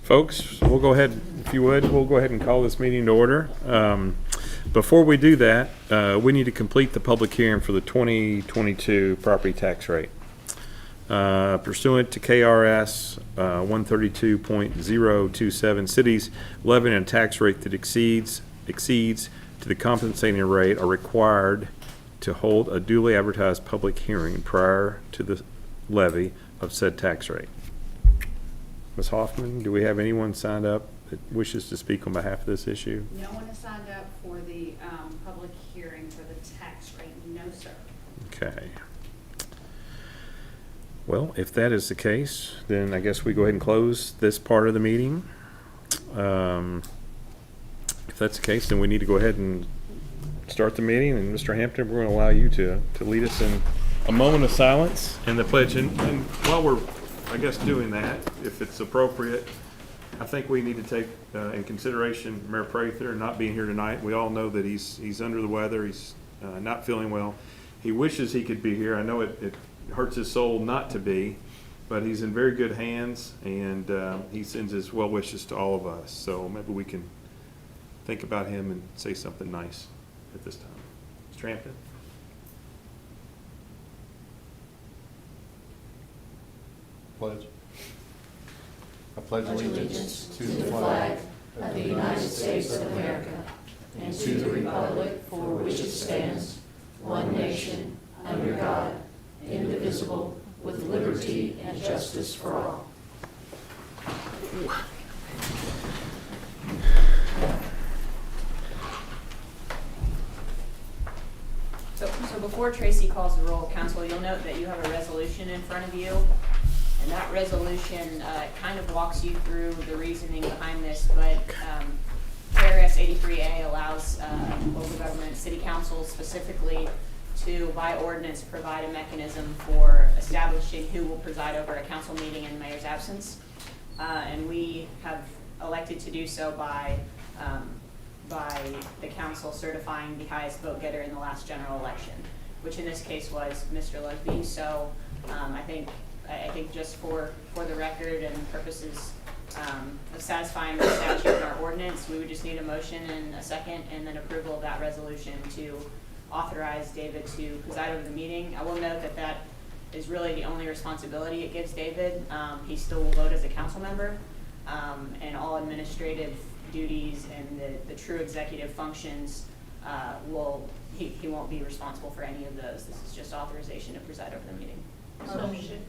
Folks, we'll go ahead, if you would, we'll go ahead and call this meeting to order. Before we do that, we need to complete the public hearing for the 2022 property tax rate. Pursuant to KRS 132.027, cities levying a tax rate that exceeds to the compensating rate are required to hold a duly advertised public hearing prior to the levy of said tax rate. Ms. Hoffman, do we have anyone signed up that wishes to speak on behalf of this issue? No one has signed up for the public hearing for the tax rate. No, sir. Okay. Well, if that is the case, then I guess we go ahead and close this part of the meeting. If that's the case, then we need to go ahead and start the meeting. And Mr. Hampton, we're going to allow you to lead us in a moment of silence and the pledge. And while we're, I guess, doing that, if it's appropriate, I think we need to take in consideration Mayor Prather not being here tonight. We all know that he's under the weather. He's not feeling well. He wishes he could be here. I know it hurts his soul not to be, but he's in very good hands, and he sends his well wishes to all of us. So maybe we can think about him and say something nice at this time. Mr. Hampton. Pledge. I pledge allegiance to the flag of the United States of America and to the republic for which it stands, one nation, under God, indivisible, with liberty and justice for all. So before Tracy calls the roll, Council, you'll note that you have a resolution in front of you. And that resolution kind of walks you through the reasoning behind this, but KRS 83A allows local government, city councils specifically, to, by ordinance, provide a mechanism for establishing who will preside over a council meeting in the mayor's absence. And we have elected to do so by the council certifying the highest vote getter in the last general election, which in this case was Mr. Lusby. So I think just for the record and purposes of satisfying the statute in our ordinance, we would just need a motion and a second and then approval of that resolution to authorize David to preside over the meeting. I will note that is really the only responsibility it gives David. He still will vote as a council member, and all administrative duties and the true executive functions he won't be responsible for any of those. This is just authorization to preside over the meeting. Motion.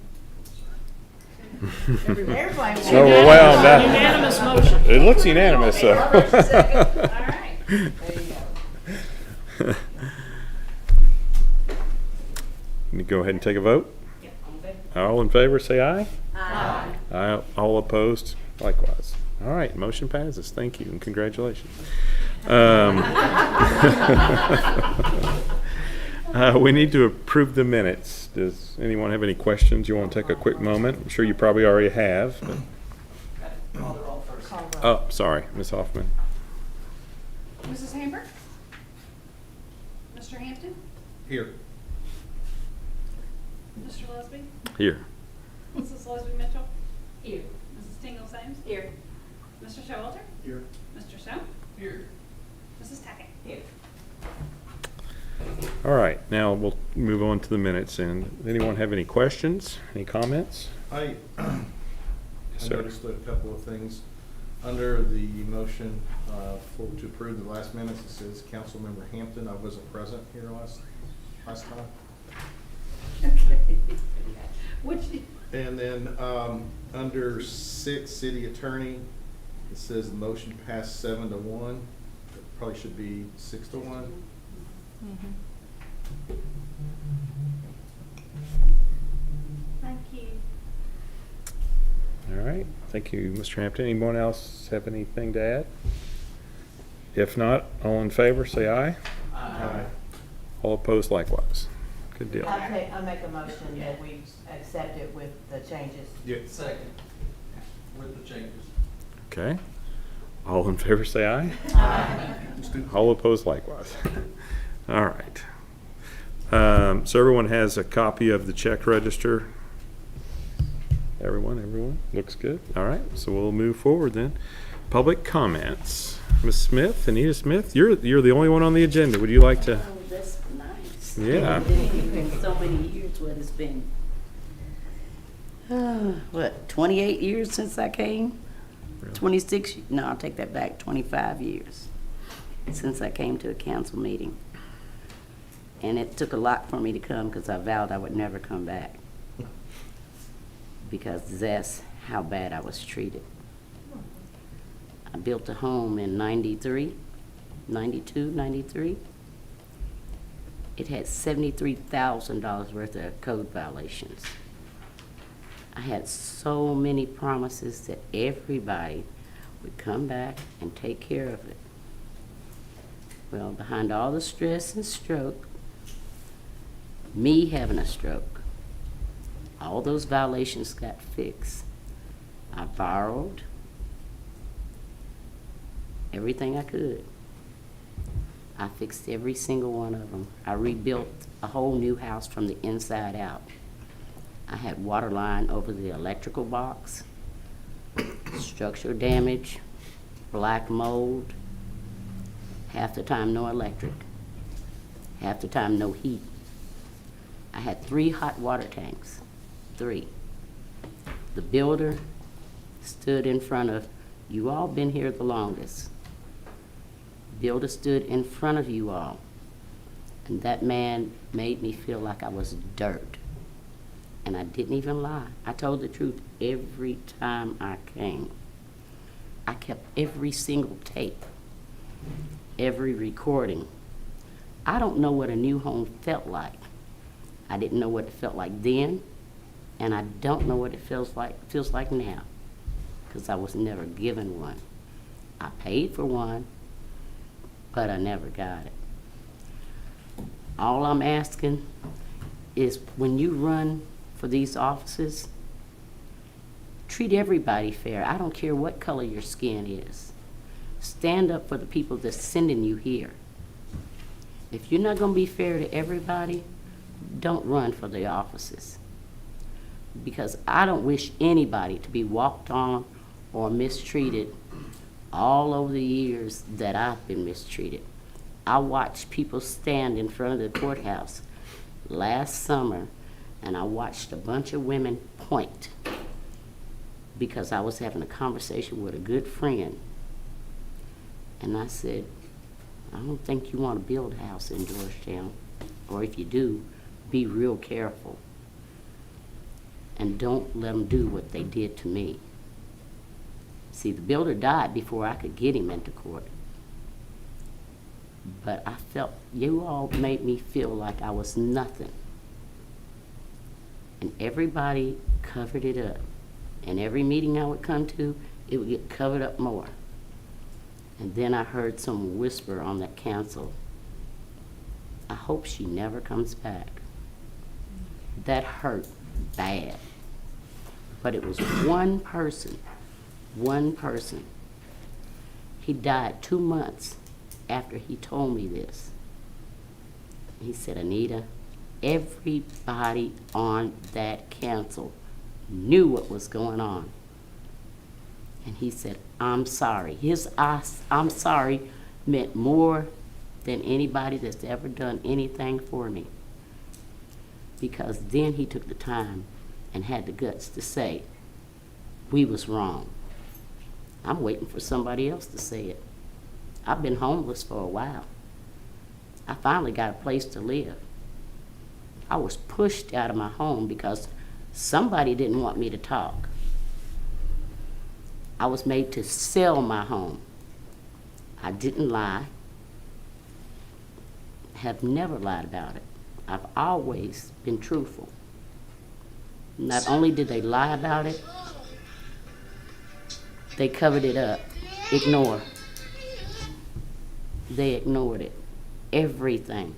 Everybody so overwhelmed. Unanimous motion. It looks unanimous, so. All right. There you go. You go ahead and take a vote. Yeah, All in favor, say aye. Aye. Aye. All opposed, likewise. All right, motion passes. Thank you and congratulations. We need to approve the minutes. Does anyone have any questions? You want to take a quick moment? I'm sure you probably already have. But... Call the roll first. Oh, sorry, Ms. Hoffman. Mrs. Hamber? Mr. Hampton? Here. Mr. Lusby? Here. Mrs. Leslie Mitchell? Here. Mrs. Tingle Sames? Here. Mr. Showalter? Here. Mr. Stone? Here. Mrs. Tackett? Here. All right, now we'll move on to the minutes. And anyone have any questions, any comments? I sir. noticed a couple of things. Under the motion to approve the last minutes, it says Councilmember Hampton. I wasn't present here last time. Okay. And then under 6, city attorney, it says the motion passed 7-1. It probably should be 6-1. Thank you. All right, thank you, Mr. Hampton. Anyone else have anything to add? If not, all in favor, say aye. Aye. All opposed, likewise. Good deal. I make a motion that we accept it with the changes. Yeah. Second, with the changes. Okay. All in favor, say aye. Aye. All opposed, likewise. All right. So everyone has a copy of the check register Everyone? Looks good. All right, so we'll move forward then. Public comments. Ms. Smith, Anita Smith, you're the only one on the agenda. Would you like to? Oh, that's nice. Yeah. In so many years, what it's been. What, 28 years since I came? Really? 26, no, I'll take that back, 25 years since I came to a council meeting. And it took a lot for me to come because I vowed I would never come back. Because that's how bad I was treated. I built a home in 93, 92, 93. It had $73,000 worth of code violations. I had so many promises that everybody would come back and take care of it. Well, behind all the stress and stroke, me having a stroke, all those violations got fixed. I borrowed everything I could. I fixed every single one of them. I rebuilt a whole new house from the inside out. I had water line over the electrical box, structural damage, black mold, half the time no electric, half the time no heat. I had 3 hot water tanks, 3. The builder stood in front of, you all been here the longest. Builder stood in front of you all, and that man made me feel like I was dirt. And I didn't even lie. I told the truth every time I came. I kept every single tape, every recording. I don't know what a new home felt like. I didn't know what it felt like then, and I don't know what it feels like now, because I was never given one. I paid for one, but I never got it. All I'm asking is when you run for these offices, treat everybody fair. I don't care what color your skin is. Stand up for the people that's sending you here. If you're not gonna be fair to everybody, don't run for the offices. Because I don't wish anybody to be walked on or mistreated all over the years that I've been mistreated. I watched people stand in front of the courthouse last summer, and I watched a bunch of women point because I was having a conversation with a good friend. And I said, I don't think you want to build a house in Georgetown, or if you do, be real careful. And don't let them do what they did to me. See, the builder died before I could get him into court. But I felt, you all made me feel like I was nothing. And everybody covered it up. And every meeting I would come to, it would get covered up more. And then I heard someone whisper on that council, I hope she never comes back. That hurt bad. But it was one person. He died 2 months after he told me this. He said, Anita, everybody on that council knew what was going on. And he said, I'm sorry. His I'm sorry meant more than anybody that's ever done anything for me. Because then he took the time and had the guts to say, we was wrong. I'm waiting for somebody else to say it. I've been homeless for a while. I finally got a place to live. I was pushed out of my home because somebody didn't want me to talk. I was made to sell my home. I didn't lie. Have never lied about it. I've always been truthful. Not only did they lie about it, they covered it up. Ignore. They ignored it. Everything.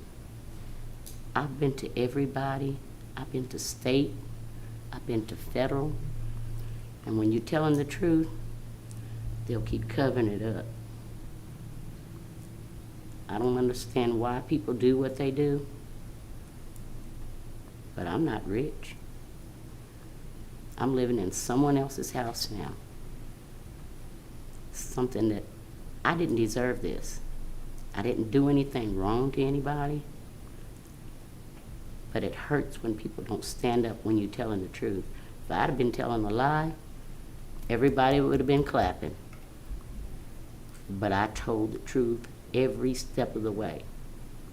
I've been to everybody. I've been to state. I've been to federal. And when you're telling the truth, they'll keep covering it up. I don't understand why people do what they do, but I'm not rich. I'm living in someone else's house now. Something that I didn't deserve this. I didn't do anything wrong to anybody. But it hurts when people don't stand up when you're telling the truth. If I'd have been telling a lie, everybody would have been clapping. But I told the truth every step of the way.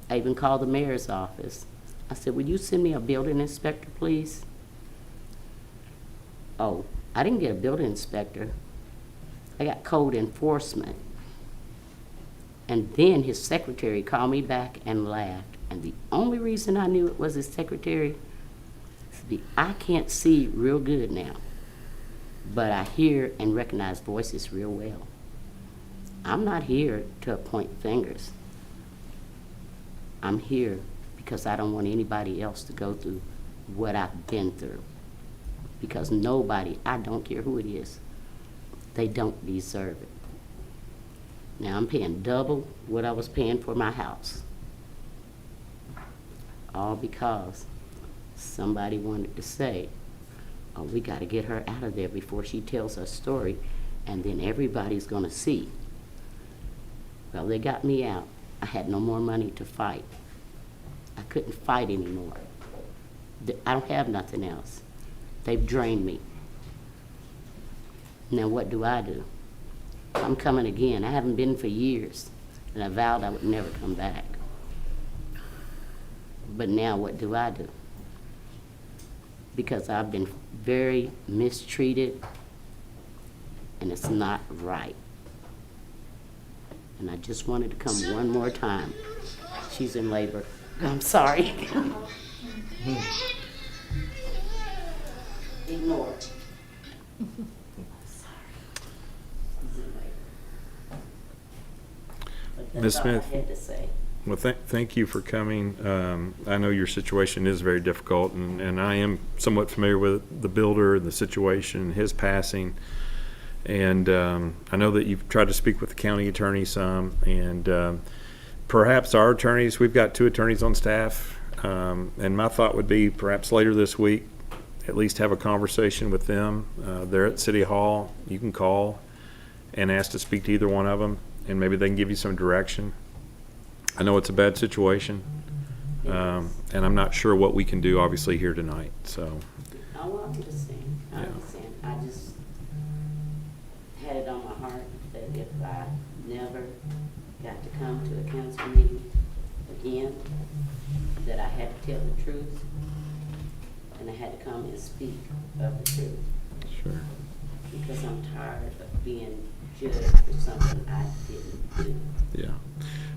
I even called the mayor's office. I said, "Would you send me a building inspector, please?" Oh, I didn't get a building inspector. I got code enforcement. And then his secretary called me back and laughed. And the only reason I knew it was his secretary is I can't see real good now, but I hear and recognize voices real well. I'm not here to point fingers. I'm here because I don't want anybody else to go through what I've been through. Because nobody, I don't care who it is, they don't deserve it. Now I'm paying double what I was paying for my house. All because somebody wanted to say, "Oh, we got to get her out of there before she tells her story, and then everybody's going to see." Well, they got me out. I had no more money to fight. I couldn't fight anymore. I don't have nothing else. They've drained me. Now what do? I'm coming again. I haven't been for years, and I vowed I would never come back. But now what do? Because I've been very mistreated, and it's not right. And I just wanted to come one more time. She's in labor. I'm sorry. Ignore it. Ms. Smith. I had to say. Well, thank you for coming. I know your situation is very difficult, and I am somewhat familiar with the builder and the situation, his passing. And I know that you've tried to speak with the county attorney some, and perhaps our attorneys, we've got 2 attorneys on staff, and my thought would be perhaps later this week, at least have a conversation with them. They're at City Hall. You can call and ask to speak to either one of them, and maybe they can give you some direction. I know it's a bad situation, and I'm not sure what we can do, obviously, here tonight. So. Oh, I understand. I Yeah. understand. I just had it on my heart that if I never got to come to a council meeting again, that I had to tell the truth, and I had to come and speak of the truth. Sure. Because I'm tired of being judged for something I didn't do. Yeah.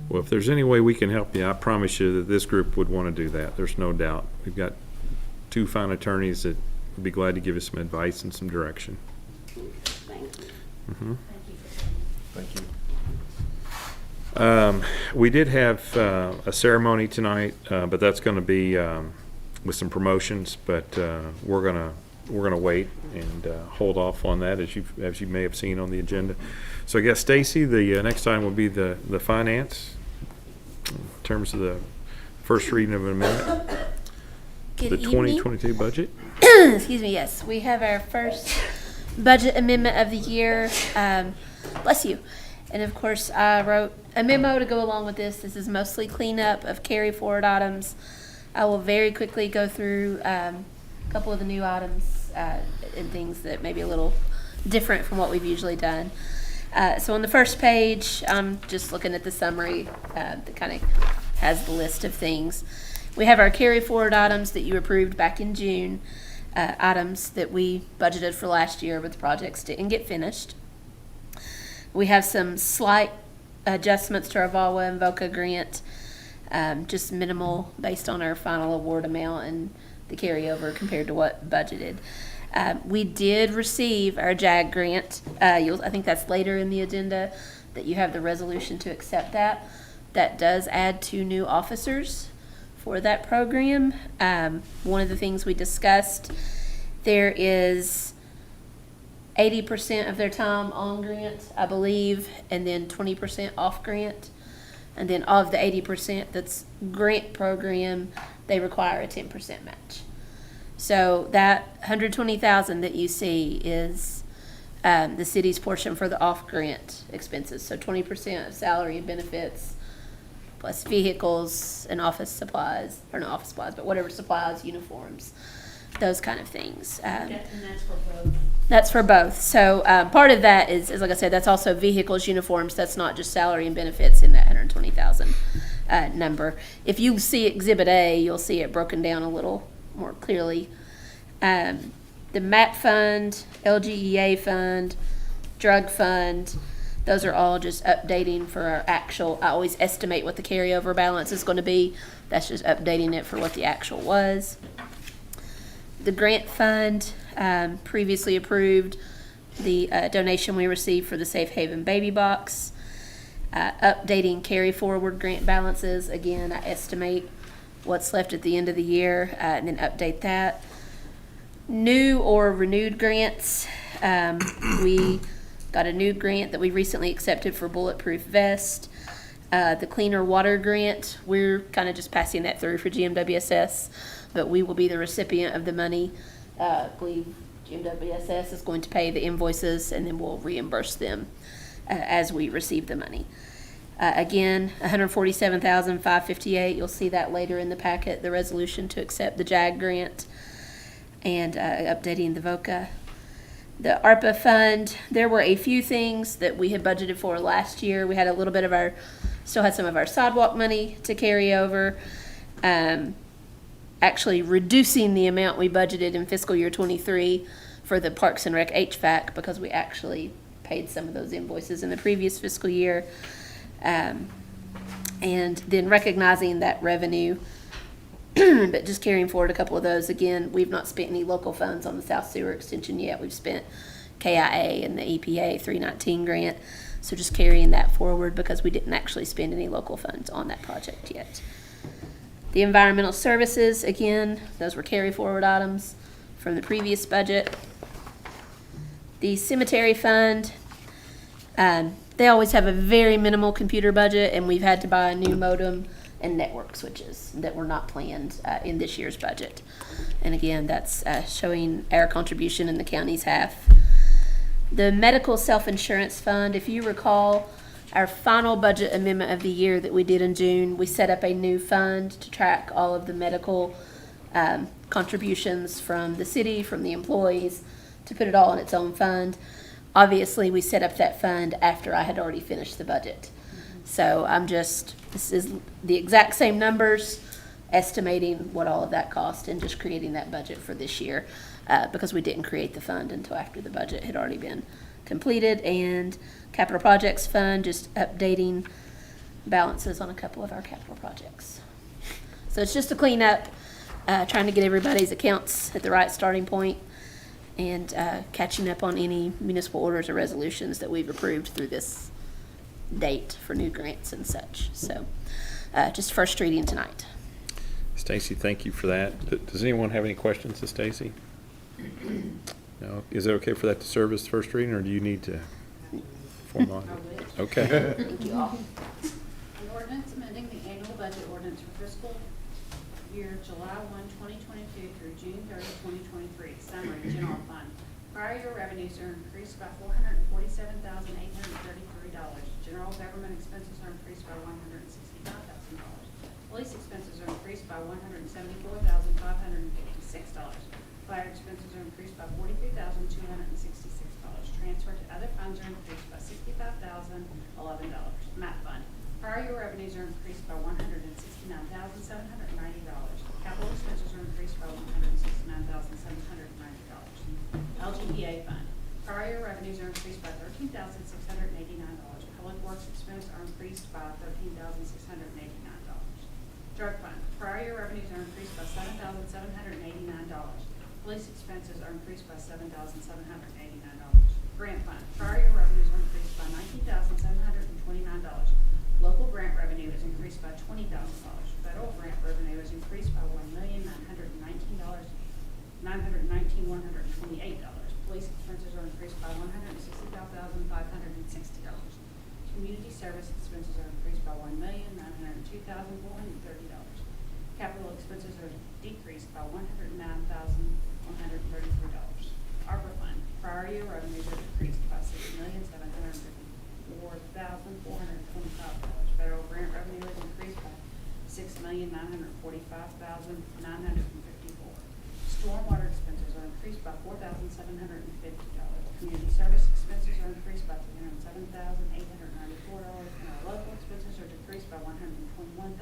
Well, if there's any way we can help you, I promise you that this group would want to do that. There's no doubt. We've got 2 fine attorneys that would be glad to give us some advice and some direction. Thank you. Mm-hmm. Thank you. We did have a ceremony tonight, but that's going to be with some promotions. But we're gonna wait and hold off on that, as you may have seen on the agenda. So I guess Stacy, the next item will be the finance in terms of the first reading of an amendment. Good The evening. 2022 budget. Excuse me, yes. We have our first budget amendment of the year. Bless you. And of course, I wrote a memo to go along with this. This is mostly cleanup of carry forward items. I will very quickly go through a couple of the new items and things that may be a little different from what we've usually done. So on the first page, I'm just looking at the summary that kind of has the list of things. We have our carry forward items that you approved back in June, items that we budgeted for last year, but the projects didn't get finished. We have some slight adjustments to our VAWA and VOCA grant, just minimal based on our final award amount and the carryover compared to what budgeted. We did receive our JAG grant. I think that's later in the agenda that you have the resolution to accept that. That does add 2 new officers for that program. One of the things we discussed, there is 80% of their time on grant, I believe, and then 20% off grant. And then of the 80% that's grant program, they require a 10% match. So that 120,000 that you see is the city's portion for the off-grant expenses. So 20% of salary and benefits, plus vehicles and office supplies, or not office supplies, but whatever supplies, uniforms, those kind of things. And that's for both. That's for both. So part of that is like I said, that's also vehicles, uniforms. That's not just salary and benefits in that 120,000 number. If you see Exhibit A, you'll see it broken down a little more clearly. The MAP fund, LGEA fund, drug fund, those are all just updating for our actual. I always estimate what the carryover balance is going to be. That's just updating it for what the actual was. The grant fund, previously approved the donation we received for the Safe Haven baby box. Updating carry forward grant balances. Again, I estimate what's left at the end of the year and then update that. New or renewed grants. We got a new grant that we recently accepted for bulletproof vest. The cleaner water grant, we're kind of just passing that through for GMWSS, but we will be the recipient of the money. I believe GMWSS is going to pay the invoices and then we'll reimburse them as we receive the money. Again, $147,558. You'll see that later in the packet, the resolution to accept the JAG grant and updating the VOCA. The ARPA fund, there were a few things that we had budgeted for last year. We had a little bit of still had some of our sidewalk money to carry over. Actually reducing the amount we budgeted in fiscal year 23 for the Parks and Rec HVAC because we actually paid some of those invoices in the previous fiscal year. And then recognizing that revenue, but just carrying forward a couple of those. Again, we've not spent any local funds on the South Sewer Extension yet. We've spent KIA and the EPA 319 grant. So just carrying that forward because we didn't actually spend any local funds on that project yet. The environmental services, again, those were carry forward items from the previous budget. The cemetery fund, they always have a very minimal computer budget, and we've had to buy a new modem and network switches that were not planned in this year's budget. And again, that's showing our contribution in the county's half. The medical self-insurance fund, if you recall, our final budget amendment of the year that we did in June, we set up a new fund to track all of the medical contributions from the city, from the employees, to put it all in its own fund. Obviously, we set up that fund after I had already finished the budget. So this is the exact same numbers, estimating what all of that cost and just creating that budget for this year because we didn't create the fund until after the budget had already been completed. And capital projects fund, just updating balances on a couple of our capital projects. So it's just a cleanup, trying to get everybody's accounts at the right starting point and catching up on any municipal orders or resolutions that we've approved through this date for new grants and such. So just first reading tonight. Stacy, thank you for that. Does anyone have any questions to Stacy? No? Is it okay for that to serve as first reading, or do you need to formalize it? Okay. Thank you all. An ordinance amending the annual budget ordinance for fiscal year July 1, 2022 through June 30, 2023. Summary, general fund. Prior year revenues are increased by $447,833. General government expenses are increased by $165,000. Police expenses are increased by $174,556. Fire expenses are increased by $43,266. Transfer to other funds are increased by $65,011. MAP fund. Prior year revenues are increased by $169,790. Capital expenses are increased by $169,790. LGEA fund. Prior year revenues are increased by $13,689. Public works expense are increased by $13,689. Drug fund. Prior year revenues are increased by $7,789. Police expenses are increased by $7,789. Grant fund. Prior year revenues are increased by $19,729. Local grant revenue is increased by $20,000. Federal grant revenue is increased by $1,919,128. Police expenses are increased by $165,560. Community service expenses are increased by $1,902,430. Capital expenses are decreased by $109,000. year revenues are decreased by $6,754,425. Federal grant revenue is increased by $6,945,954. Stormwater expenses are increased by $4,750. Community service expenses are increased by $307,894, and our local expenses are decreased by $121,115.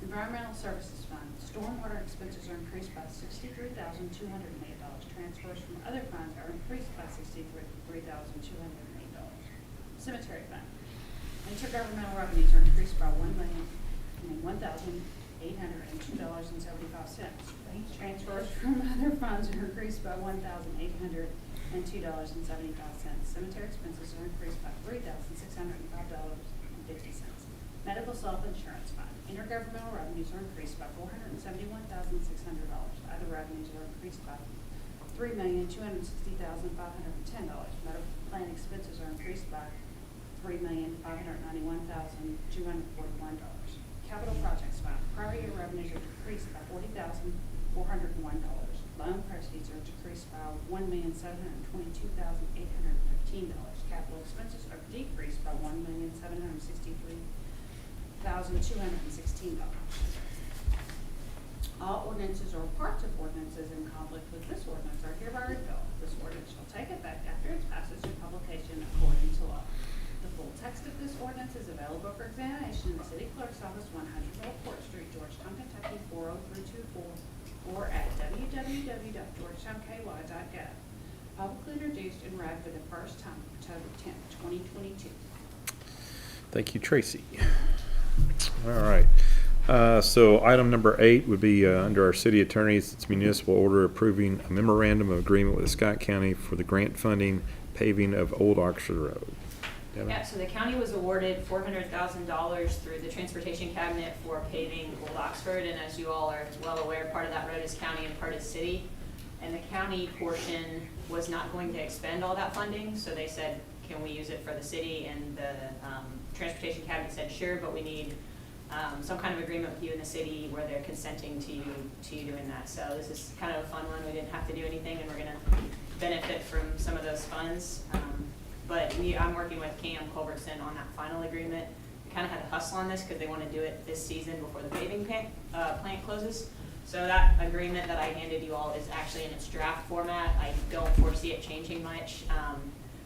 Environmental Services Fund, stormwater expenses are increased by $63,208. Transfers from other funds are increased by $63,208. Cemetery Fund, intergovernmental revenues are increased by $1,802.75. Transfers from other funds are increased by $1,802.75. Cemetery expenses are increased by $3,605.50. Medical self-insurance fund, intergovernmental revenues are increased by $471,600. Other revenues are increased by $3,260,510. Medical plan expenses are increased by $3,591,241. Capital projects fund, prior year revenues are decreased by $40,401. Loan proceeds are decreased by $1,722,815. Capital expenses are decreased by $1,763,216. All ordinances or parts of ordinances in conflict with this ordinance are hereby repealed. This ordinance shall take effect after its passage and publication according to law. The full text of this ordinance is available for examination in the City Clerk's Office, 100 Old Court Street, Georgetown, Kentucky, 40324, or at www.georgetownky.gov. Publicly introduced and read for the first time October 10th, 2022. Thank you, Tracy. All right. So item number 8 would be under our city attorneys, it's municipal order approving a memorandum of agreement with Scott County for the grant funding paving of Old Oxford Road. Devin? Yeah, so the county was awarded $400,000 through the Transportation Cabinet for paving Old Oxford, and as you all are well aware, part of that road is county and part is city. And the county portion was not going to expend all that funding, so they said, can we use it for the city? And the Transportation Cabinet said, sure, but we need some kind of agreement with you in the city where they're consenting to you doing that. So this is kind of a fun one. We didn't have to do anything, and we're going to benefit from some of those funds. But I'm working with Cam Culbertson on that final agreement. We kind of had to hustle on this because they want to do it this season before the paving plant closes. So that agreement that I handed you all is actually in its draft format. I don't foresee it changing much,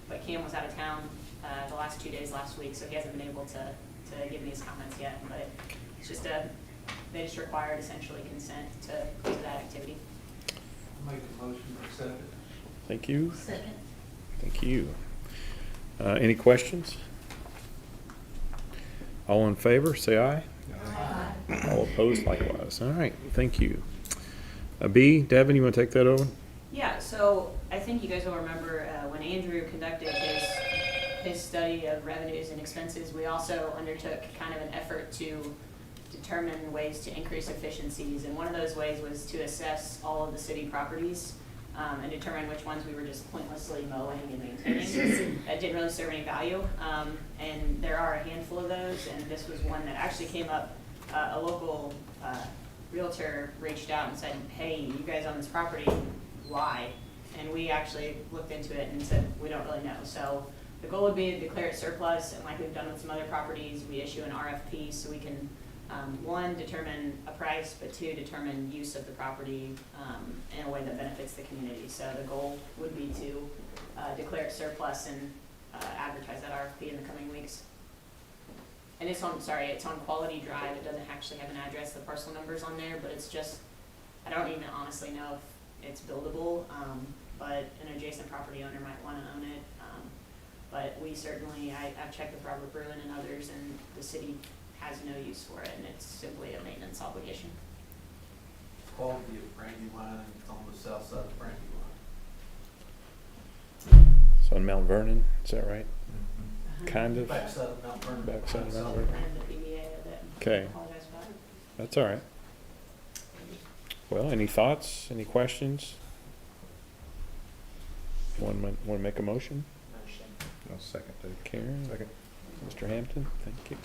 but Cam was out of town the last 2 days last week, so he hasn't been able to give me his comments yet. But it's just they just required essentially consent to that activity. Make a motion to accept it. Thank you. Second. Thank you. Any questions? All in favor, say aye. Aye. All opposed, likewise. All right, thank you. B, Devin, you want to take that over? Yeah, so I think you guys will remember when Andrew conducted his study of revenues and expenses, we also undertook kind of an effort to determine ways to increase efficiencies. And one of those ways was to assess all of the city properties and determine which ones we were just pointlessly mowing and maintaining that didn't really serve any value. And there are a handful of those, and this was one that actually came up. A local realtor reached out and said, hey, you guys own this property, why? And we actually looked into it and said, we don't really know. So the goal would be to declare it surplus, and like we've done with some other properties, we issue an RFP so we can, one, determine a price, but two, determine use of the property in a way that benefits the community. So the goal would be to declare it surplus and advertise that RFP in the coming weeks. And it's on Quality Drive. It doesn't actually have an address. The parcel number's on there, but it's just, I don't even honestly know if it's buildable, but an adjacent property owner might want to own it. But we certainly, I've checked with Robert Bruin and others, and the city has no use for it, and it's simply a maintenance obligation. Quality of Brandywine, and it's on the south side of Brandywine. It's on Mount Vernon, is that right? Kind of? Backside of Mount Vernon. Backside of Mount And Vernon. the PBA of it. Okay. I apologize about it. That's all right. Well, any thoughts, any questions? Want to make a motion? I'll second that. Karen? Mr. Hampton, thank you.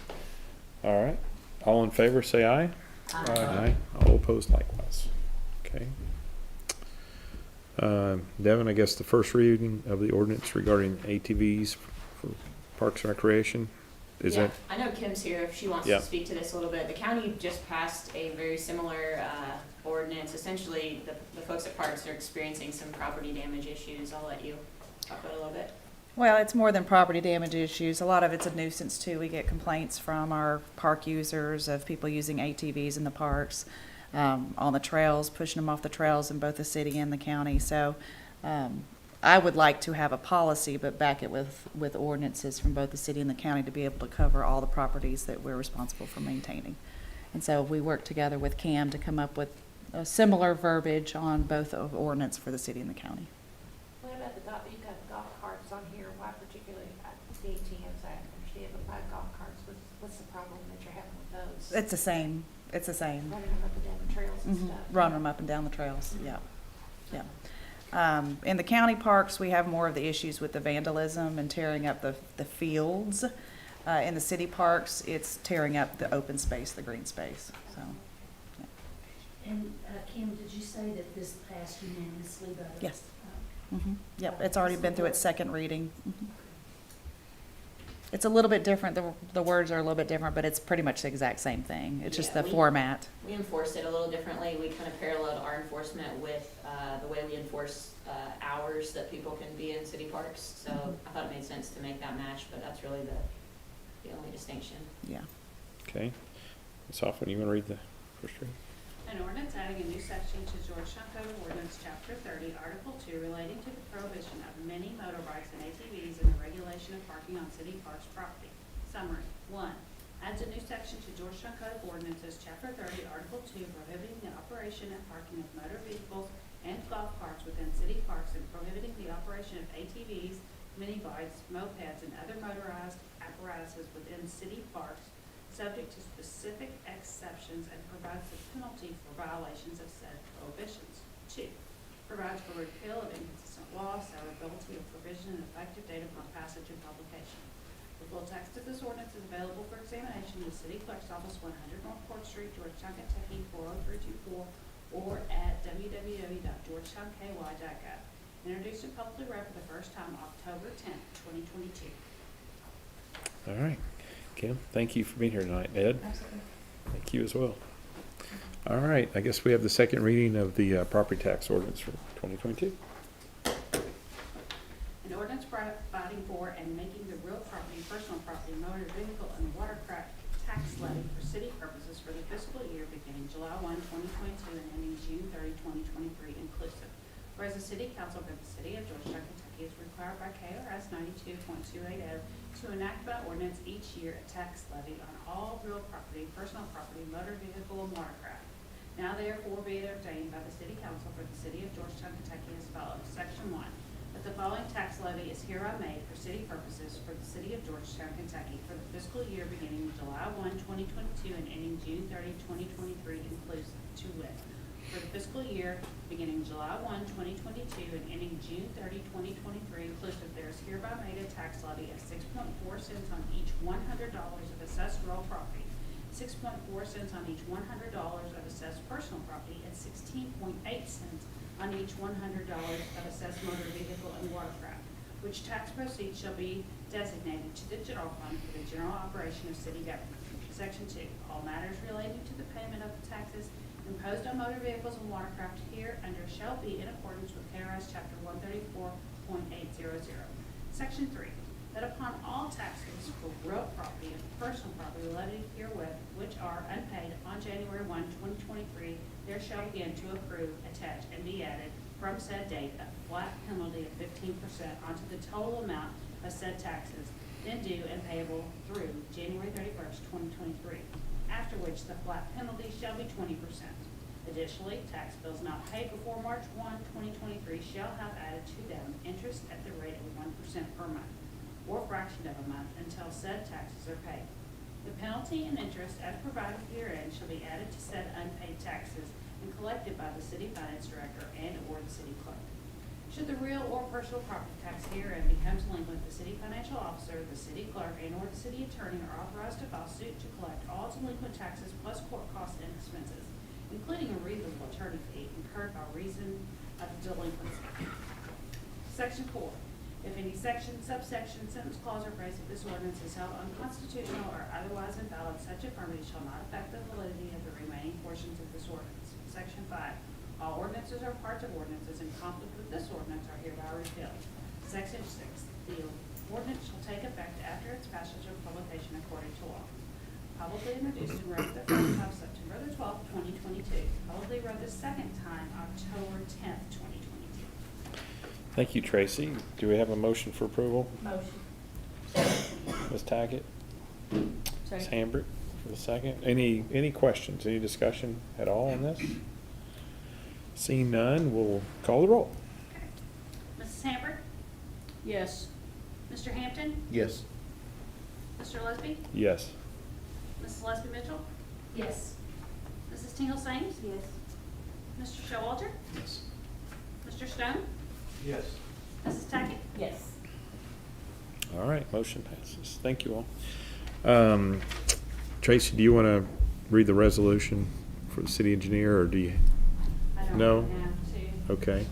All right, all in favor, say aye. Aye. All opposed likewise. Okay. Devin, I guess the first reading of the ordinance regarding ATVs for Parks and Recreation, is Yeah, that? I know Kim's here if she wants Yeah. to speak to this a little bit. The county just passed a very similar ordinance. Essentially, the folks at Parks are experiencing some property damage issues. I'll let you talk about it a little bit. Well, it's more than property damage issues. A lot of it's a nuisance too. We get complaints from our park users of people using ATVs in the parks, on the trails, pushing them off the trails in both the city and the county. So, I would like to have a policy, but back it with ordinances from both the city and the county to be able to cover all the properties that we're responsible for maintaining. And so we worked together with Cam to come up with a similar verbiage on both of ordinance for the city and the county. What about you've got golf carts on here, why particularly the ATMs, I understand, but why golf carts, what's the problem that you're having with those? It's the same, Running them up and down the trails and stuff? Running them up and down the trails, yeah, yeah. In the county parks, we have more of the issues with the vandalism and tearing up the fields. In the city parks, it's tearing up the open space, the green space, so. Yeah. And Kim, did you say that this passed unanimously by the? Yes. Yep, it's already been through its second reading. It's a little bit different, the words are a little bit different, but it's pretty much the exact same thing. It's just Yeah, the format. We enforce it a little differently. We kind of paralleled our enforcement with the way we enforce hours that people can be in city parks. So I thought it made sense to make that match, but that's really the only distinction. Yeah. Okay. Ms. Hoffman, you want to read the first reading? An ordinance adding a new section to Georgetown Code of Ordinance, Chapter 30, Article 2, relating to the prohibition of many motorbikes and ATVs and the regulation of parking on city parks property. Summary. 1. Adds a new section to Georgetown Code of Ordinances, Chapter 30, Article 2, prohibiting the operation and parking of motor vehicles and golf carts within city parks and prohibiting the operation of ATVs, mini bikes, mopeds, and other motorized apparatuses within city parks, subject to specific exceptions, and provides the penalty for violations of said prohibitions. 2. Provides for repeal of inconsistent law, severability of provision, and effective date upon passage and publication. The full text of this ordinance is available for examination in the City Clerk's Office, 100 North Court Street, Georgetown, Kentucky, 40324, or at www.georgetownky.gov. Introduced and publicly read for the first time October 10th, 2022. All right. Kim, thank you for being here tonight. Ed? Absolutely. Thank you as well. All right, I guess we have the second reading of the property tax ordinance for 2022. An ordinance providing for and making the real property, personal property, motor vehicle, and watercraft tax levy for city purposes for the fiscal year beginning July 1, 2022 and ending June 30, 2023 inclusive. Whereas the City Council for the City of Georgetown, Kentucky is required by KRS 92.280 to enact by ordinance each year a tax levy on all real property, personal property, motor vehicle, and watercraft. Now therefore be it ordained by the City Council for the City of Georgetown, Kentucky as follows. Section 1. That the following tax levy is hereby made for city purposes for the City of Georgetown, Kentucky for the fiscal year beginning July 1, 2022 and ending June 30, 2023 inclusive, to wit. For the fiscal year beginning July 1, 2022 and ending June 30, 2023 inclusive, there is hereby made a tax levy of 6.4 cents on each $100 of assessed real property, 6.4 cents on each $100 of assessed personal property, and 16.8 cents on each $100 of assessed motor vehicle and watercraft, which tax proceeds shall be designated to the general fund for the general operation of city government. Section 2. All matters relating to the payment of the taxes imposed on motor vehicles and watercraft hereunder shall be in accordance with KRS Chapter 134.800. Section 3. That upon all taxes for real property and personal property levied herewith, which are unpaid on January 1, 2023, there shall begin to accrue, attach, and be added from said date a flat penalty of 15% onto the total amount of said taxes then due and payable through January 31st, 2023, after which the flat penalty shall be 20%. Additionally, tax bills not paid before March 1, 2023 shall have added to them interest at the rate of 1% per month, or fraction of a month, until said taxes are paid. The penalty and interest as provided herein shall be added to said unpaid taxes and collected by the city finance director and or the city clerk. Should the real or personal property tax herein become delinquent, the city financial officer, the city clerk, and or the city attorney are authorized to file suit to collect all delinquent taxes plus court costs and expenses, including a reasonable attorney fee incurred by reason of delinquency. Section 4, if any section, subsection, sentence, clause, or phrase of this ordinance is held unconstitutional or otherwise invalid, such affirmity shall not affect the validity of the remaining portions of this ordinance. Section 5, all ordinances or parts of ordinances in conflict with this ordinance are hereby repealed. Section 6, the ordinance shall take effect after its passage or publication according to law. Publicly introduced and read the first time September the 12th, 2022. Publicly read the second time October 10th, 2022. Thank you, Tracy. Do we have a motion for approval? Motion. Ms. Tackett? Ms. Second. Hambrick for the second. Any questions, any discussion at all on this? Seeing none, we'll call the roll. Mrs. Hambrick? Yes. Mr. Hampton? Yes. Mr. Lesby? Yes. Mrs. Lesby Mitchell? Yes. Mrs. Tingle Sames? Yes. Mr. Showalter? Yes. Mr. Stone? Yes. Mrs. Tackett? Yes. All right, motion passes. Thank you all. Tracy, do you want to read the resolution for the city engineer, or do you? I don't No. have to. Okay.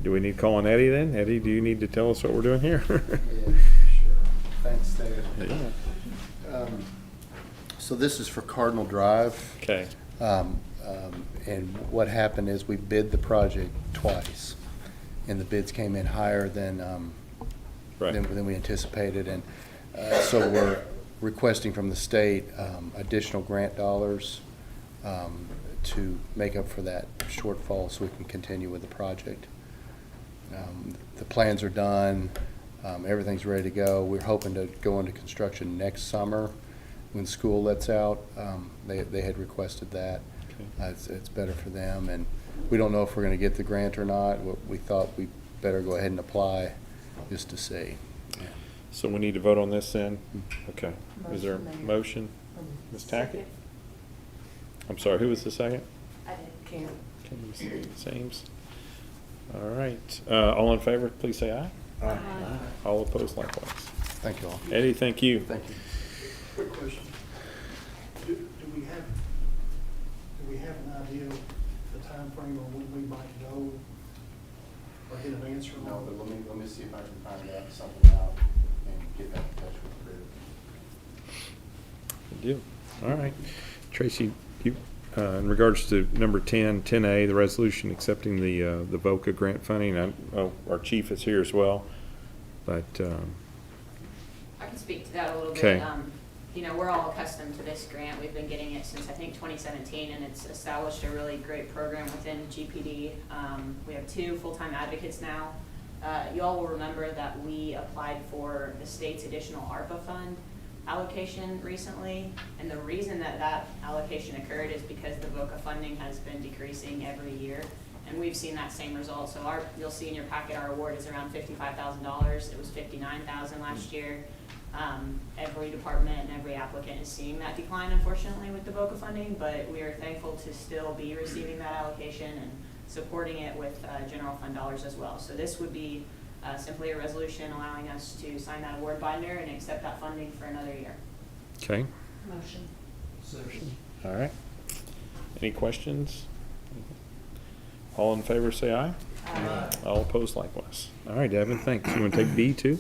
Do we need to call on Eddie then? Eddie, do you need to tell us what we're doing here? Yeah, sure. Thanks, David. Yeah. So this is for Cardinal Drive. Okay. And what happened is we bid the project twice, and the bids came in higher than Right. than we anticipated. And so we're requesting from the state additional grant dollars to make up for that shortfall so we can continue with the project. The plans are done. Everything's ready to go. We're hoping to go into construction next summer when school lets out. They had requested that. Okay. It's better for them, and we don't know if we're going to get the grant or not. We thought we better go ahead and apply just to see. So we need to vote on this then? Okay. Is there a Motion, Mayor. motion? Ms. Tackett? I'm sorry, who was the second? I did. Karen. Okay, Ms. Sames. All right. All in favor, please say aye. Aye. All opposed likewise. Thank you all. Eddie, thank you. Thank you. Quick question. Do we have an idea of the time frame on when we might go or get an answer on? No, but let me see if I can find out something out and get back in touch with the Good deal. All right. Tracy, you, in regards to number 10A, the resolution accepting the VOCA grant funding, our chief is here as well, but, I can speak to that a little Okay. bit. You know, we're all accustomed to this grant. We've been getting it since, I think, 2017, and it's established a really great program within GPD. We have 2 full-time advocates now. You all will remember that we applied for the state's additional ARPA fund allocation recently, and the reason that that allocation occurred is because the VOCA funding has been decreasing every year, and we've seen that same result. So you'll see in your packet, our award is around $55,000. It was $59,000 last year. Every department and every applicant is seeing that decline, unfortunately, with the VOCA funding, but we are thankful to still be receiving that allocation and supporting it with general fund dollars as well. So this would be simply a resolution allowing us to sign that award binder and accept that funding for another year. okay. Motion. All right. Any questions? All in favor, say aye. Aye. All opposed likewise. All right, Devin, thanks. You want to take B too?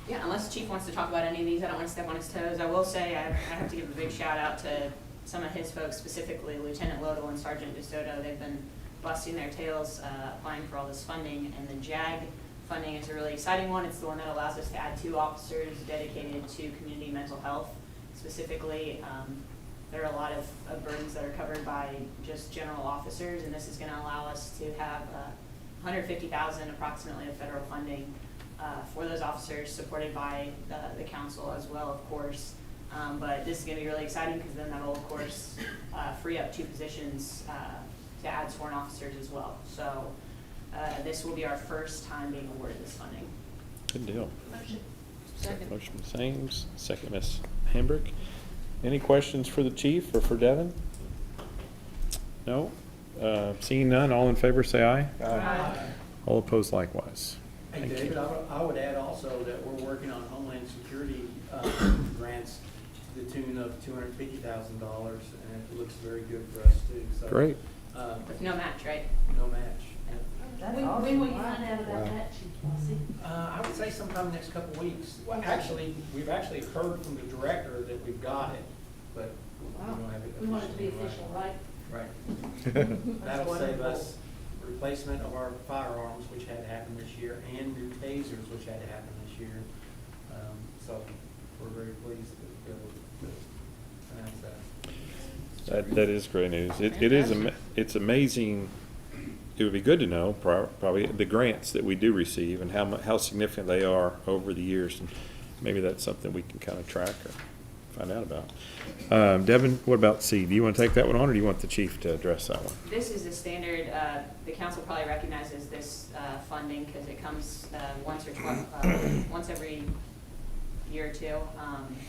Yeah, unless the chief wants to talk about any of these, I don't want to step on his toes. I will say I have to give a big shout out to some of his folks, specifically Lieutenant Lodel and Sergeant DeSoto. They've been busting their tails applying for all this funding, and the JAG funding is a really exciting one. It's the one that allows us to add 2 officers dedicated to community mental health. Specifically, there are a lot of burdens that are covered by just general officers, and this is going to allow us to have $150,000 approximately of federal funding for those officers, supported by the council as well, of course. But this is going to be really exciting because then that will, of course, free up 2 positions to add sworn officers as well. So this will be our first time being awarded this funding. Good deal. Motion. Second. Motion Ms. Ames, second Ms. Hambrick. Any questions for the chief or for Devin? No? Seeing none, all in favor say aye. Aye. All opposed likewise. Hey, Thank David, you. I would add also that we're working on Homeland Security grants to the tune of $250,000, and it looks very good for us too. So Great. With no match, right? No match. That's When awesome. will you find out about that, Chief Bossy? I would say sometime next couple of weeks. Well, actually, we've actually heard from the director that we've got it, but we Wow. don't have it. We want it to be officially official, right? Right. That'll save wonderful. us replacement of our firearms, which had to happen this year, and new tasers, which had to happen this year. So we're very pleased to be able to announce that. That is great news. It is, it's amazing. It would be good to know probably the grants that we do receive and how significant they are over the years. And maybe that's something we can kind of track or find out about. Devin, what about C? Do you want to take that one on, or do you want the chief to address that one? This is a standard, the council probably recognizes this funding because it comes once every year or two.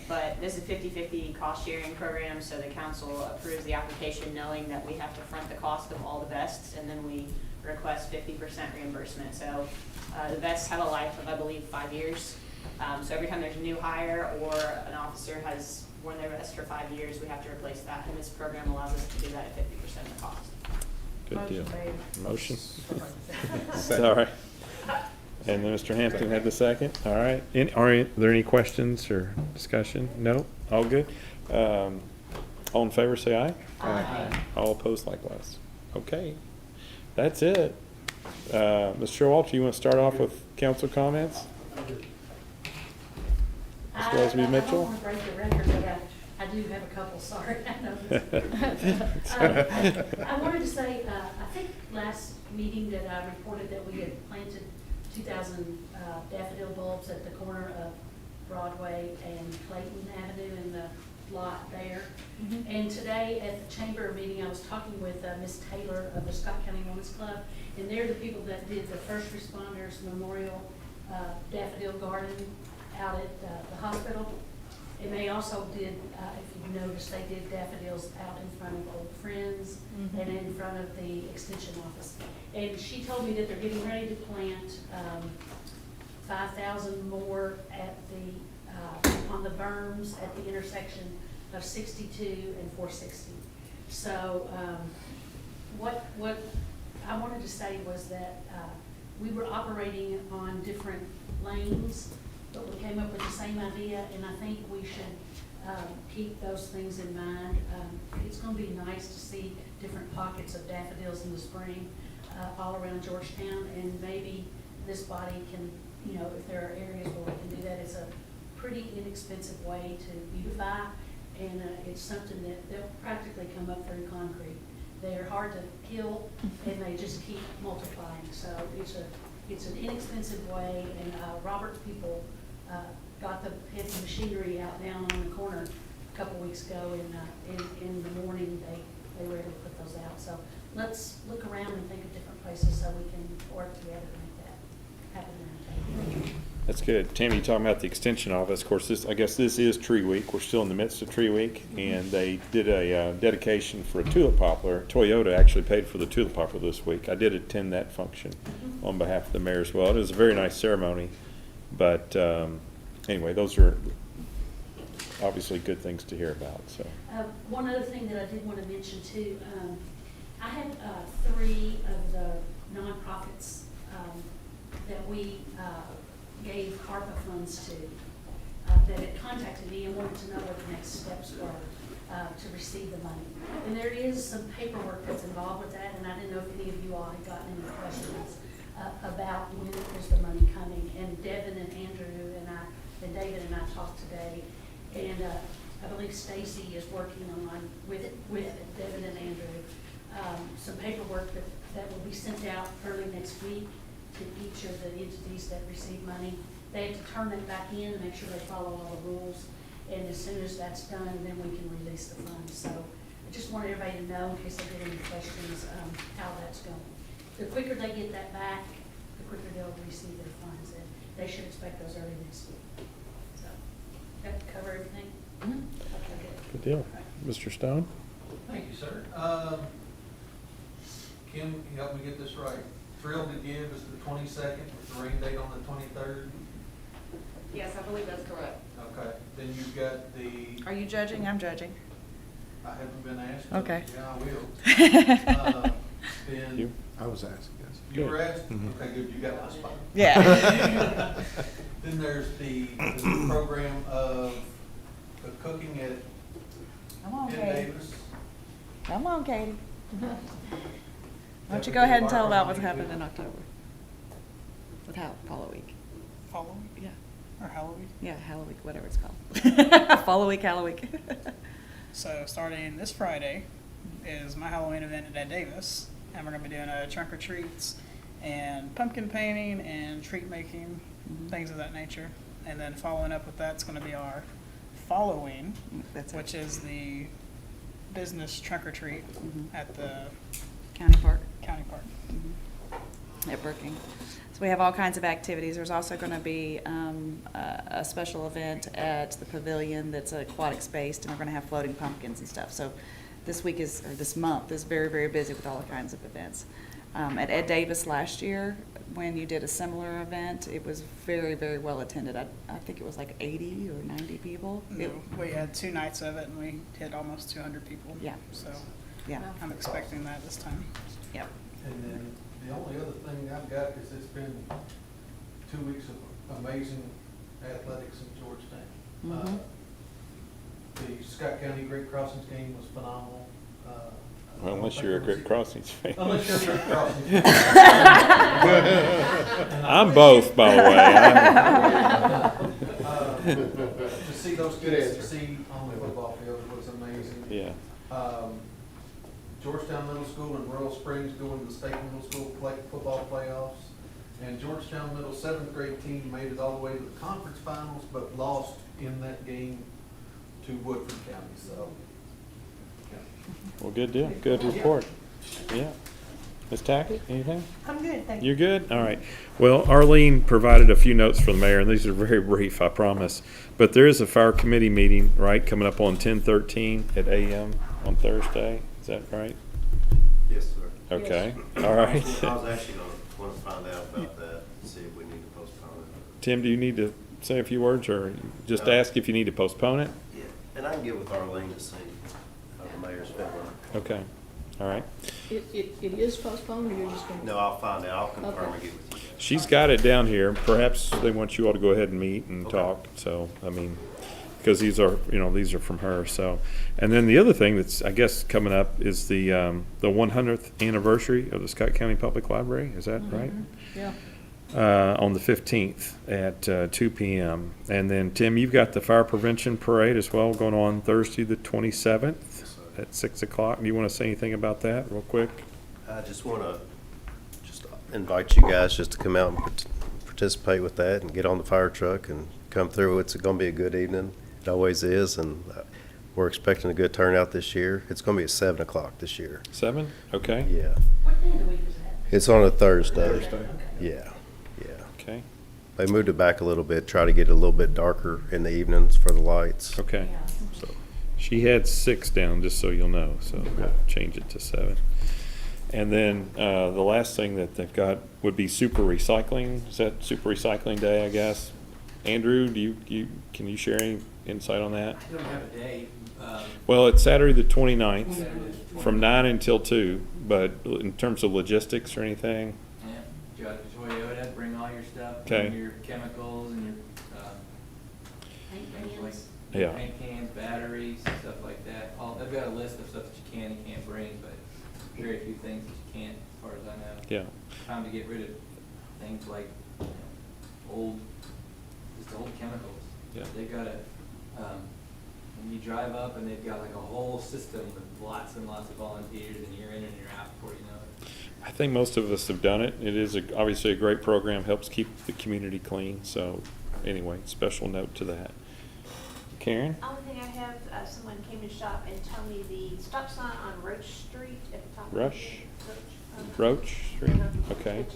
But this is 50/50 cost sharing program, so the council approves the application knowing that we have to front the cost of all the vests, and then we request 50% reimbursement. So the vests have a life of, I believe, 5 years. So every time there's a new hire or an officer has worn their vest for 5 years, we have to replace that, and this program allows us to do that at 50% of the cost. Good deal. Motion Motion? Sorry. And then Mr. Hampton had the second. All right. Are there any questions or discussion? No? All good? All in favor, say aye. Aye. All opposed likewise. Okay. That's it. Mr. Showalter, you want to start off with council comments? Mr. Leslie I Mitchell? don't want to break the record, but I do have a couple, sorry. I know. I wanted to say, I think last meeting that I reported that we had planted 2,000 daffodil bulbs at the corner of Broadway and Clayton Avenue in the lot there. And today at the chamber meeting, I was talking with Miss Taylor of the Scott County Women's Club, and they're the people that did the first responders memorial daffodil garden out at the hospital. And they also did, if you noticed, they did daffodils out in front of Old Friends and in front of the extension office. And she told me that they're getting ready to plant 5,000 more at the on the berms at the intersection of 62 and 460. So what I wanted to say was that we were operating on different lanes, but we came up with the same idea, and I think we should keep those things in mind. It's going to be nice to see different pockets of daffodils in the spring all around Georgetown, and maybe this body can, you know, if there are areas where we can do that, it's a pretty inexpensive way to beautify, and it's something that they'll practically come up through concrete. They're hard to kill, and they just keep multiplying. So it's an inexpensive way, and Robert's people got the heavy machinery out down on the corner a couple weeks ago, and in the morning they were able to put those out. So let's look around and think of different places so we can work together to make that happen around town. That's good. Tammy, you talking about the extension office. Of course, I guess this is Tree Week. We're still in the midst of Tree Week, and they did a dedication for a tulip poplar. Toyota actually paid for the tulip poplar this week. I did attend that function on behalf of the mayor as well. It was a very nice ceremony, but anyway, those are obviously good things to hear about. So One other thing that I did want to mention too, I had 3 of the nonprofits that we gave ARPA funds to that had contacted me and wanted to know what the next steps were to receive the money. And there is some paperwork that's involved with that, and I didn't know if any of you all had gotten any questions about when is the money coming. And Devin and Andrew and David and I talked today, and I believe Stacy is working on with Devin and Andrew some paperwork that will be sent out early next week to each of the entities that receive money. They have to turn it back in and make sure they follow all the rules. And as soon as that's done, then we can release the funds. So I just want everybody to know, in case they get any questions, how that's going. The quicker they get that back, the quicker they'll receive their funds. And they should expect those early next week. So, that cover everything? Okay, good. good deal. Mr. Stone? Thank you, sir. Kim, help me get this right. Thrilled to Give is the 22nd, with the rain date on the 23rd. Yes, I believe that's correct. Okay, then you've got the, Are you judging? I'm judging. I haven't been asked. Okay. Yeah, I will. Then, You? I was asked, yes. you were asked? Mhm. Okay, good, you got my spot. Yeah. Then there's the new program of the cooking at Come on, Ed Katie. Davis. Come on, Katie. Why don't you go ahead and tell about what's happening in October? With Follow Week. Follow week Yeah. or Halloween. Yeah, Halloween, whatever it's called. Follow Week, Halloween. So starting this Friday is my Halloween event at Ed Davis, and we're gonna be doing a trunk or treats and pumpkin painting and treat making, things of that nature. And then following up with that's gonna be our following, That's it. which is the business trunk or treat at the County Park. county park. At Brookings. So we have all kinds of activities. There's also going to be a special event at the pavilion that's aquatic based, and we're going to have floating pumpkins and stuff. So this week is, or this month is very, very busy with all kinds of events. At Ed Davis last year, when you did a similar event, it was very, very well attended. I think it was like 80 or 90 people. No, we had 2 nights of it, and we hit almost 200 people. Yeah. So Yeah. I'm expecting that this time. Yep. And then the only other thing I've got is it's been 2 weeks of amazing athletics in Georgetown. The Scott County Great Crossings game was phenomenal. Well, unless you're a Great Crossings fan. Unless you're a Great Crossings fan. I'm both, by the way. To see those kids succeed on the football field was amazing. Yeah. Georgetown Middle School and Royal Springs going to the state middle school football playoffs. And Georgetown Middle 7th grade team made it all the way to the conference finals, but lost in that game to Woodford County, so. Yeah. Well, good deal. Good report. Yeah. Ms. Tackett, anything? I'm good, thank you. You're good? All right. Well, Arlene provided a few notes for the mayor, and these are very brief, I promise. But there is a fire committee meeting, right, coming up on 10/13 at AM on Thursday. Is that right? Yes, sir. Okay. All right. I was actually going to want to find out about that, and see if we need to postpone it. Tim, do you need to say a few words, or just ask if you need to postpone it? Yeah, and I can get with Arlene to see how the mayor's feeling. Okay. All right. It is postponed, or you're just gonna? No, I'll find out. I'll confirm and get with you guys. She's got it down here. Perhaps they want you all to go ahead and meet and Okay. talk. So, I mean, because these are from her. So, and then the other thing that's, I guess, coming up is the 100th anniversary of the Scott County Public Library. Is that right? Yeah. On the 15th at 2 p.m. And then, Tim, you've got the fire prevention parade as well going on Thursday the 27th at 6 o'clock. Do you want to say anything about that real quick? I just want to invite you guys just to come out and participate with that and get on the fire truck and come through. It's going to be a good evening. It always is, and we're expecting a good turnout this year. It's going to be at 7 o'clock this year. 7? Okay. Yeah. What day of the week is that? It's on a Thursday. Thursday. Yeah, yeah. Okay. They moved it back a little bit, try to get it a little bit darker in the evenings for the lights. Okay. Yeah. So she had 6 down, just so you'll know. So we'll change it to 7. And then the last thing that they've got would be super recycling. Is that super recycling day, I guess? Andrew, can you share any insight on that? I don't have a date. Well, it's Saturday the 29th from 9 until 2, but in terms of logistics or anything? Yeah, Toyota, bring all your stuff, Okay. bring your chemicals and your, Paint things like cans? Yeah. paint cans, batteries, stuff like that. I've got a list of stuff that you can and can't bring, but very few things that you can't, as far as I know. Yeah. Time to get rid of things like, old chemicals. Yeah. They've got when you drive up and they've got like a whole system with lots and lots of volunteers, and you're in and you're out before you know it. I think most of us have done it. It is obviously a great program, helps keep the community clean. So anyway, special note to that. Karen? Only thing I have, someone came to shop and told me the stop sign on Roach Street at the top of the Rush? Roach. Roach Street? Okay. But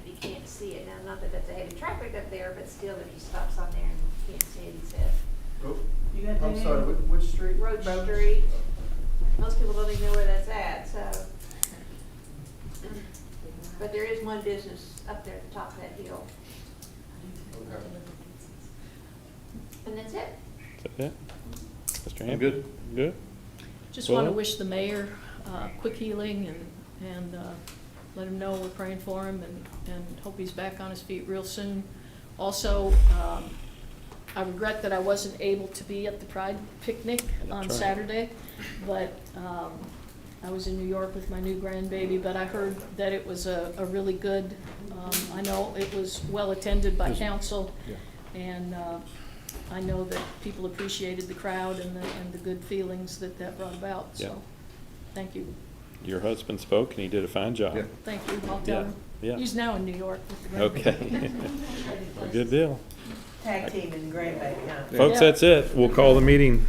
you can't see it now. Not that that's a heavy traffic up there, but still, if you stop on there and you can't see it, he said. You got that I'm sorry, in? which street? Roach Street. Most people don't even know where that's at, so. But there is one business up there at the top of that hill. Okay. And that's it. Is that it? Mr. Ham? Good. Good? Just want to Well- wish the mayor quick healing and let him know we're praying for him and hope he's back on his feet real soon. Also, I regret that I wasn't able to be at the Pride picnic on right. Saturday, but I was in New York with my new grandbaby, but I heard that it was a really good, I know it was well attended by council, Yeah. and I know that people appreciated the crowd and the good feelings that brought about, Yeah. so, thank you. Your husband spoke and he did a fine job. Yeah. Thank you, I'll Yeah, tell him. yeah. He's now in New York with the grandbaby. Okay. Well, good deal. Tag team and grandbaby, huh? Folks, Yeah. that's it. We'll call the meeting